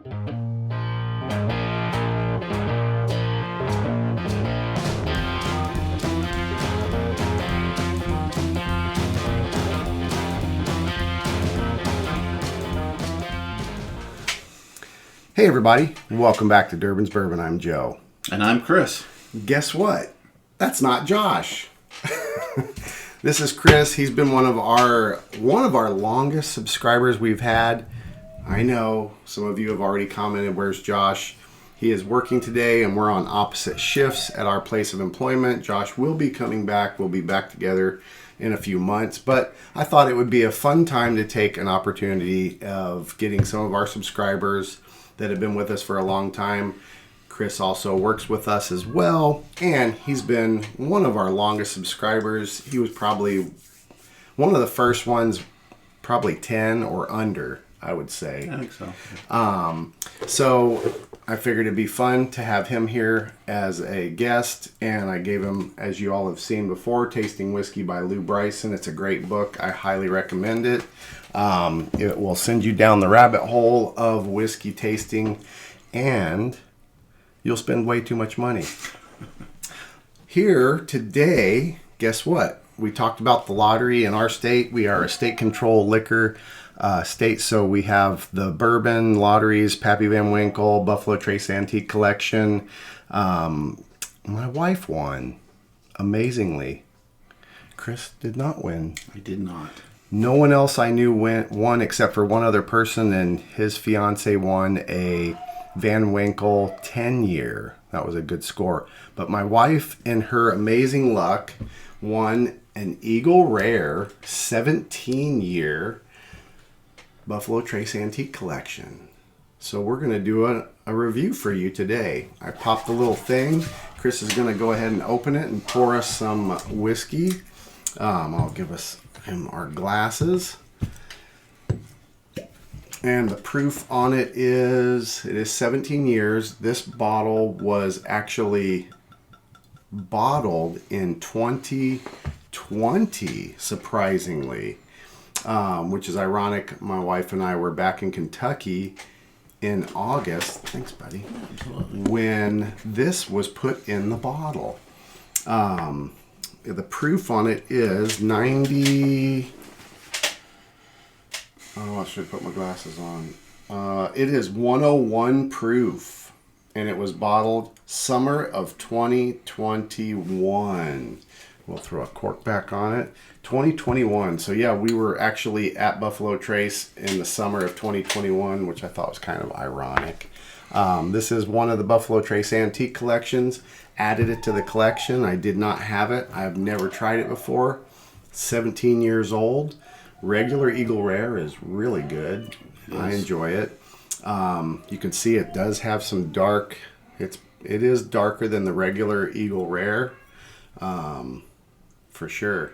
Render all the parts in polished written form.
Hey everybody, welcome back to Durbin's Bourbon. I'm Joe. And I'm Chris. Guess what? That's not Josh. This is Chris. He's been one of our longest subscribers we've had. I know some of you have already commented, where's Josh? He is working today and we're on opposite shifts at our place of employment. Josh will be coming back. We'll be back together in a few months, but I thought it would be a fun time to take an opportunity of getting some of our subscribers that have been with us for a long time. Chris also works with us as well, and he's been one of our longest subscribers. He was probably one of the first ones, probably 10 or under, I would say. I think so. So I figured it'd be fun to have him here as a guest, and I gave him, as you all have seen before, Tasting Whiskey by Lou Bryson. It's a great book. I highly recommend it. It will send you down the rabbit hole of whiskey tasting, and you'll spend way too much money. Here today, guess what? We talked about the lottery in our state. We are a state-controlled liquor state, so we have the bourbon lotteries, Pappy Van Winkle, Buffalo Trace Antique Collection. My wife won, amazingly. Chris did not win. I did not. No one else I knew won except for one other person, and his fiance won a Van Winkle 10-year. That was a good score. But my wife, in her amazing luck, won an Eagle Rare 17-year Buffalo Trace Antique Collection. So we're going to do a review for you today. I popped the little thing. Chris is going to go ahead and open it and pour us some whiskey. I'll give him our glasses. And the proof on it is 17 years. This bottle was actually bottled in 2020, surprisingly, which is ironic. My wife and I were back in Kentucky in August. Thanks, buddy. When this was put in the bottle. The proof on it is 90. Oh, I should put my glasses on. It is 101 proof, and it was bottled summer of 2021. We'll throw a cork back on it. 2021. So yeah, we were actually at Buffalo Trace in the summer of 2021, which I thought was kind of ironic. This is one of the Buffalo Trace Antique collections. Added it to the collection. I did not have it. I've never tried it before. 17 years old. Regular Eagle Rare is really good. Yes. I enjoy it. You can see it does have some dark. It is darker than the regular Eagle Rare, for sure.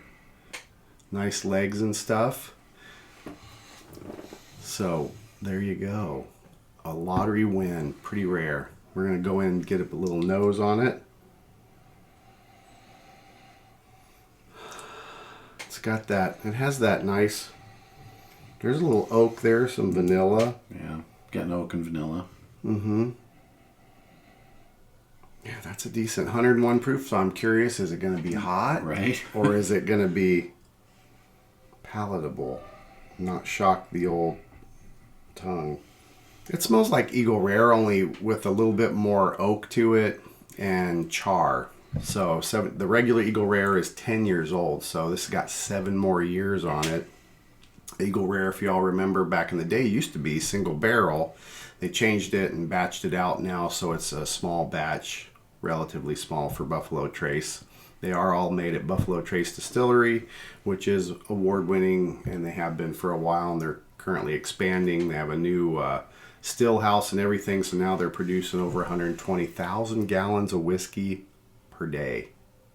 Nice legs and stuff. So there you go. A lottery win. Pretty rare. We're going to go in and get a little nose on it. It's got that. It has that nice. There's a little oak there, some vanilla. Yeah, getting oak and vanilla. Mm-hmm. Yeah, that's a decent 101 proof. So I'm curious, is it going to be hot? Right. Or is it going to be palatable? Not shock the old tongue. It smells like Eagle Rare, only with a little bit more oak to it and char. So the regular Eagle Rare is 10 years old, so this has got 7 more years on it. Eagle Rare, if y'all remember, back in the day, used to be single barrel. They changed it and batched it out now, so it's a small batch, relatively small for Buffalo Trace. They are all made at Buffalo Trace Distillery, which is award-winning, and they have been for a while, and they're currently expanding. They have a new still house and everything, so now they're producing over 120,000 gallons of whiskey per day.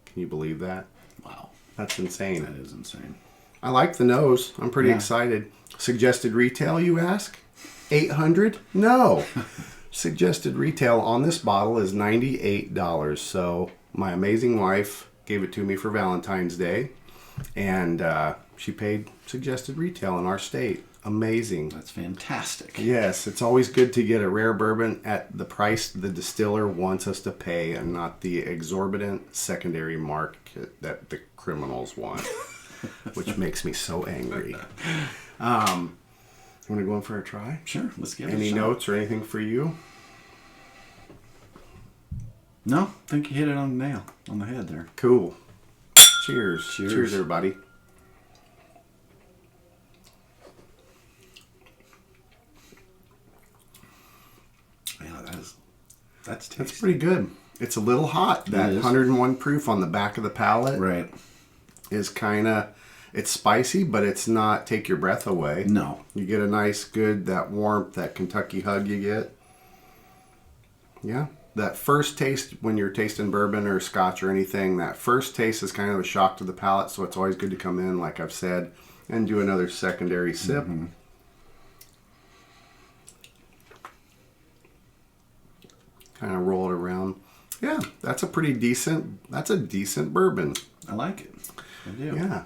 Can you believe that? Wow. That's insane. That is insane. I like the nose. I'm pretty excited. Suggested retail, you ask? $800? No. Suggested retail on this bottle is $98. So my amazing wife gave it to me for Valentine's Day, and she paid suggested retail in our state amazing. That's fantastic. Yes, it's always good to get a rare bourbon at the price the distiller wants us to pay and not the exorbitant secondary market that the criminals want, which makes me so angry. You want to go in for a try? Sure, let's give it a Any shot. notes or anything for you? No, I think you hit it on the nail, on the head there. Cool. Cheers. Cheers. Cheers, everybody. Yeah, that's tasty. That's pretty good. It's a little hot. That is. 101 proof on the back of the palate Right. is kind of, it's spicy, but it's not take your breath away. No. You get a nice, good, that warmth, that Kentucky hug you get. Yeah. That first taste when you're tasting bourbon or scotch or anything, that first taste is kind of a shock to the palate, so it's always good to come in, like I've said, and do another secondary sip. Mm-hmm. Kind of roll it around. Yeah, that's a decent bourbon. I like it. I do. Yeah.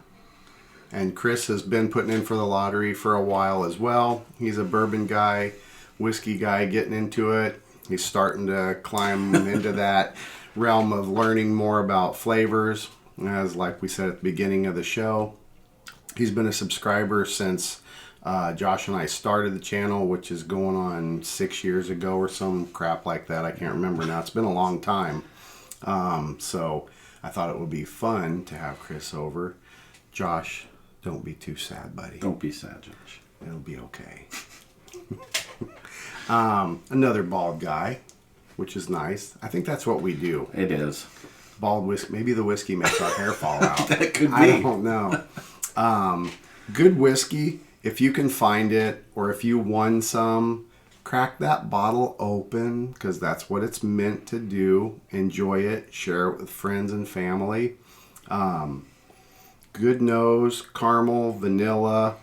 And Chris has been putting in for the lottery for a while as well. He's a bourbon guy, whiskey guy, getting into it. He's starting to climb into that realm of learning more about flavors. As like we said at the beginning of the show, he's been a subscriber since Josh and I started the channel, which is going on 6 years ago or some crap like that. I can't remember now. It's been a long time. So I thought it would be fun to have Chris over. Josh, don't be too sad, buddy. Don't be sad, Josh. It'll be okay. Another bald guy, which is nice. I think that's what we do. It is. Bald whiskey. Maybe the whiskey makes our hair fall out. That could be. I don't know. Good whiskey. If you can find it, or if you won some, crack that bottle open, because that's what it's meant to do. Enjoy it. Share it with friends and family. Good nose, caramel, vanilla.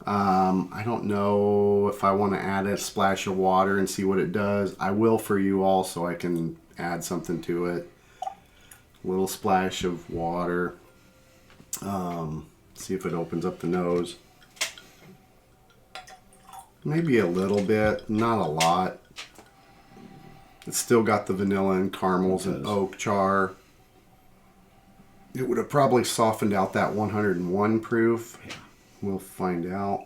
I don't know if I want to add a splash of water and see what it does. I will for you all, so I can add something to it. Little splash of water. See if it opens up the nose. Maybe a little bit, not a lot. It's still got the vanilla and caramels and oak char. It would have probably softened out that 101 proof. Yeah. We'll find out.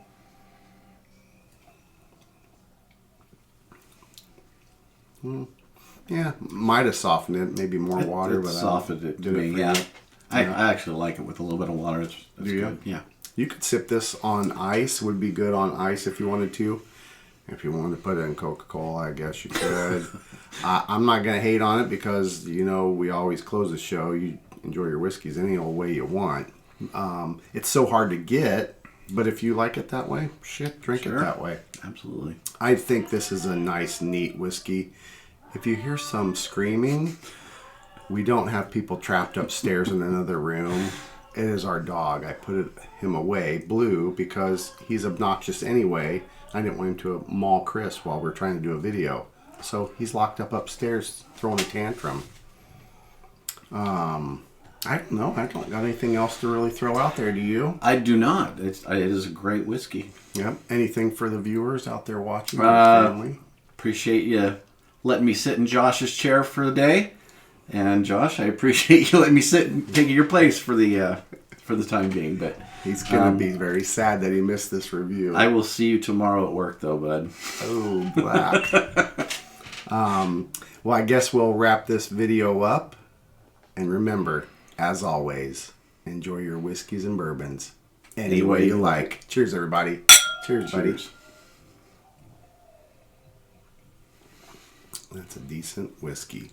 Yeah, might have softened it. Maybe more water, it but softened it to me. for Yeah. you. I actually like it with a little bit of water. It's Do you? good. Yeah. You could sip this on ice. Would be good on ice if you wanted to. If you wanted to put it in Coca-Cola, I guess you could. I'm not going to hate on it because, you know, we always close the show. You enjoy your whiskeys any old way you want. It's so hard to get, but if you like it that way, shit, drink it that way. Absolutely. I think this is a nice, neat whiskey. If you hear some screaming, we don't have people trapped upstairs in another room. It is our dog. I put him away, Blue, because he's obnoxious anyway. I didn't want him to maul Chris while we're trying to do a video. So he's locked up upstairs throwing a tantrum. I don't know. I don't got anything else to really throw out there. Do you? I do not. It is a great whiskey. Yep. Anything for the viewers out there watching? Family? Appreciate you letting me sit in Josh's chair for the day. And Josh, I appreciate you letting me sit and take your place for the time being. But He's going to be very sad that he missed this review. I will see you tomorrow at work, though, bud. Oh, black. Well, I guess we'll wrap this video up. And remember, as always, enjoy your whiskeys and bourbons any way you like. Cheers, everybody. Cheers, buddy. Cheers. That's a decent whiskey.